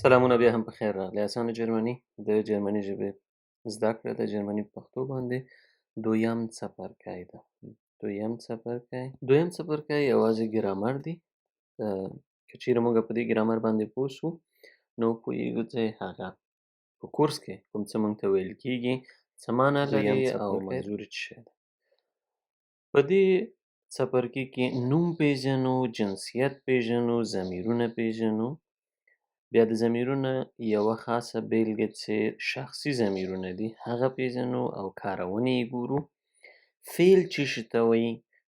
سلامونه بیا هم په خیر راغلی. اسانه جرمني د جرمني ژبې زده کړه د جرمني په پښتو باندې دویم څپرکی ده. دویم څپرکی یوازې ګرامر دی. که چیرې موږ په دې ګرامر باندې پوه شو نو پوهیږو چې هغه په کورس کې کوم څه موږ ته ویل کیږي، څه معنا لري او منظور یې څه شی ده. په دې څپرکي کې نوم پیژنو، جنسیت پیژنو، ضمیرونه پیژنو. بیا د ضمیرونه یوه خاصه بیلګه چې شخصي ضمیرونه دي هغه پیژنو او کارونې یې ګورو. فعل څه شي ته وایي؟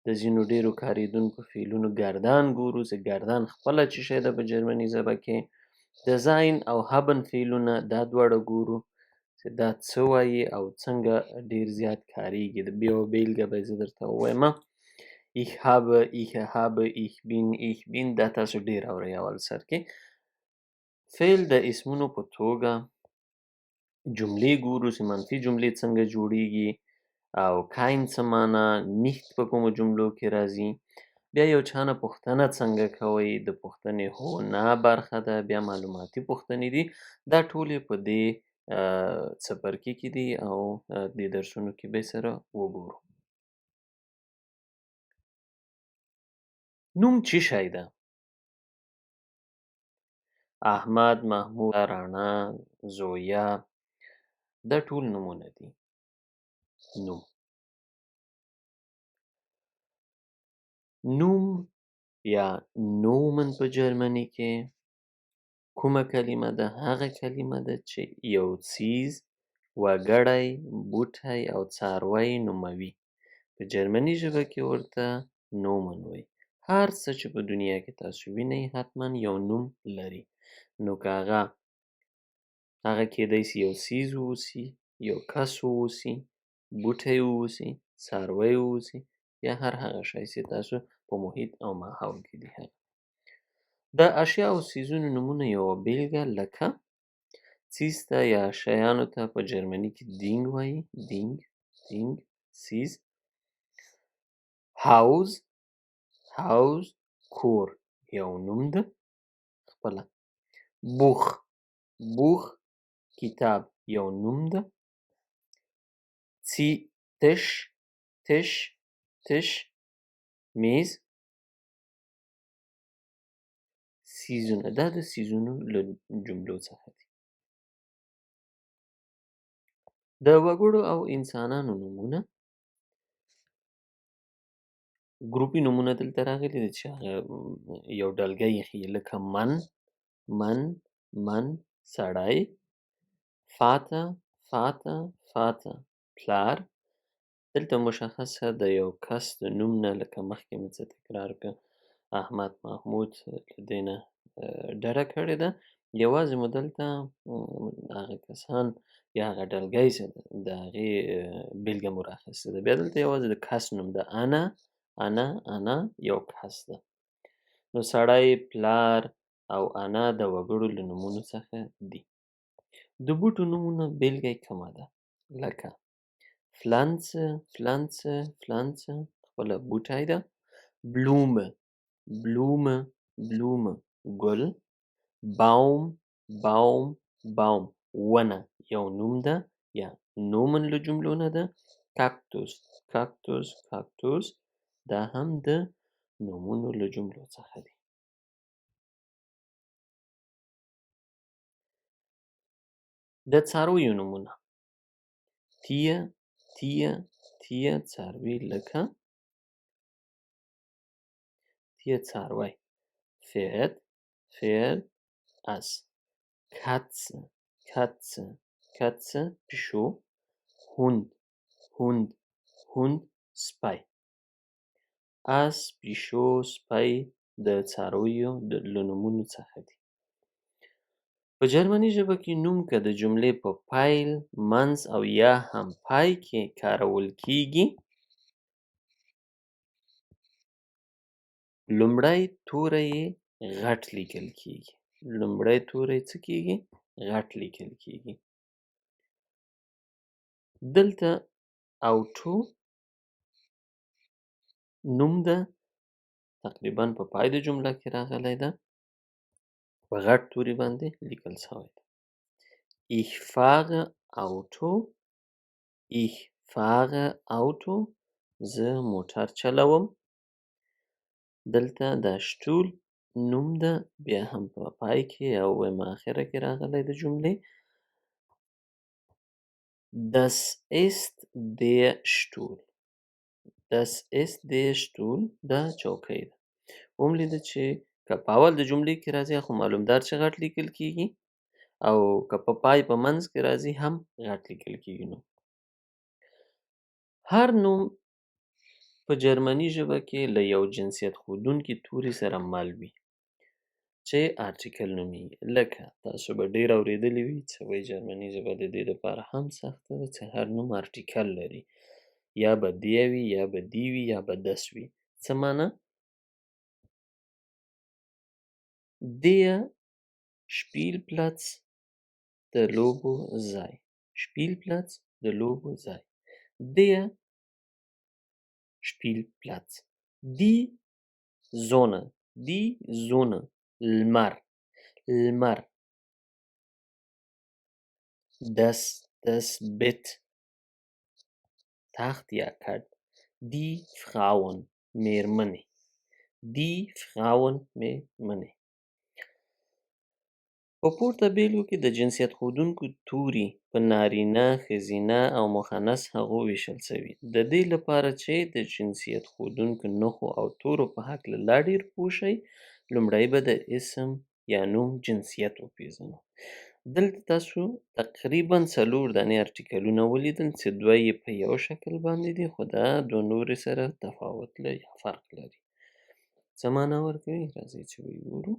د ځینو ډیرو کارېدونکو فعلونو ګردان ګورو چې ګردان خپله څه شی ده په جرمني ژبه کې. د زاین او هبن فعلونه دا دواړه ګورو چې دا څه وایي او څنګه ډیر زیات کاریږي. د یوه بیلګه به زه درته ووایم. ich habe, ich bin دا تاسو ډیر اورئ اول سر کې. فعل د اسمونو په توګه جملې ګورو چې منفي جملې څنګه جوړیږي او کاین څه معنا، nicht په کومو جملو کې راځي. بیا یو چا نه پوښتنه څنګه کوئ، د پوښتنې هو نه برخه ده. بیا معلوماتي پوښتنې دي. دا ټولې په دې څپرکي کې دي او دې درسونو کې به سره وګورو. نوم څه شی ده؟ احمد، محمود، رانا، زویا دا ټول نومونه دي. نوم یا نومن په جرمني کې کومه کلمه ده؟ هغه کلمه ده چې یو څیز، وګړی، بوټی او څاروی نوموي. په جرمني ژبه کې ورته نومن وایي. هر څه چې په دنیا کې تاسو وینئ حتما یو نوم لري. نو که هغه کیدای شي یو څیز واوسي، یو کس واوسي، بوټی واوسي، څاروی واوسي یا هر هغه شی چې تاسو په محیط او ماحول کې دي. د اشیا او څیزونو نومونه یوه بیلګه لکه څیز ته یا شیانو ته په جرمني کې دینګ وایي. دینګ څیز. هاوز کور یو نوم ده خپله. بوخ کتاب یو نوم ده. تش میز. څیزونه دا د څیزونو له جملو څخه دي. د وګړو او انسانانو نومونه ګروپي نومونه دلته راغلي دي چې هغه یو ډلګۍ یې ښیي لکه من سړی. فاته پلار. دلته مشخصه د یو کس د نوم نه لکه مخکې مې څه تکرار کړ احمد، محمود له دې نه ډډه کړې ده. یوازې مو دلته هغه کسان یا هغه ډلګۍ چې د هغې بیلګه مو رااخیستې ده. بیا دلته یوازې د کس نوم ده. انا یو کس ده. نو سړی، پلار او انا د وګړو له نومونو څخه دي. د بوټو نومونه بیلګه یې کومه ده؟ لکه پفلانڅه خپله بوټی ده. بلومه ګل. باوم ونه یو نوم ده یا نومن له جملو نه ده. کاکتوس دا هم د نومونو له جملو څخه دي. د څارویو نومونه تیه څاروي لکه تیه څاروی. پفerd اس. کاتڅه پیشو. هوند سپی. اس، پیشو، سپی د څارویو له نومونو څخه دي. په جرمني ژبه کې نوم که د جملې په پیل، منځ او یا هم پای کې کارول کیږي لومړی توری یې غټ لیکل کیږي. دلته اوټو نوم ده تقریبا په پای د جمله کې راغلی ده. په غټ توري باندې لیکل شوی دی. Ich fahre Auto. Ich fahre Auto. زه موټر چلوم. دلته دا شتول نوم ده، بیا هم په پای کې یا ووایم آخره کې راغلی د جملې. Das ist der Stuhl. Das ist der Stuhl. دا چوکۍ ده. ومولیده چې که په اول د جملې کې راځي خو معلومدار چې غټ لیکل کېږي، او که په پای په منځ کې راځي هم غټ لیکل کېږي. نو هر نوم په جرمني ژبه کې له یو جنسیت ښودونکي توري سره مل وي چې ارټیکل نومیږي. لکه تاسو به ډېر اورېدلي وي چې وایي جرمني ژبه د دې لپاره هم سخته ده چې هر نوم ارټیکل لري، یا به دی وي یا به دی وي یا به das وي. څه معنی؟ Der Spielplatz der Logo sei. Spielplatz der Logo sei. Der Spielplatz. Die Sonne. Die Sonne. لمر. لمر. Das Bett. تخت یا کټ. Die Frauen. میرمنې. Die Frauen میرمنې. په پورته بیلګو کې د جنسیت ښودونکو توري په نارینه، ښځینه او مخنث هغو ویشل شوي. د دې لپاره چې د جنسیت ښودونکو نښو او تورو په هکله لا ډېر پوه شئ، لومړی به د اسم یا نوم جنسیت وپېژنو. دلته تاسو تقریبا 4 دانې ارټیکلونه ولیدل چې 2 یې په یو شکل باندې دي، خو دا 2 نورې سره تفاوت لري یا فرق لري. څه معنا ورکوي؟ راځئ چې وګورو.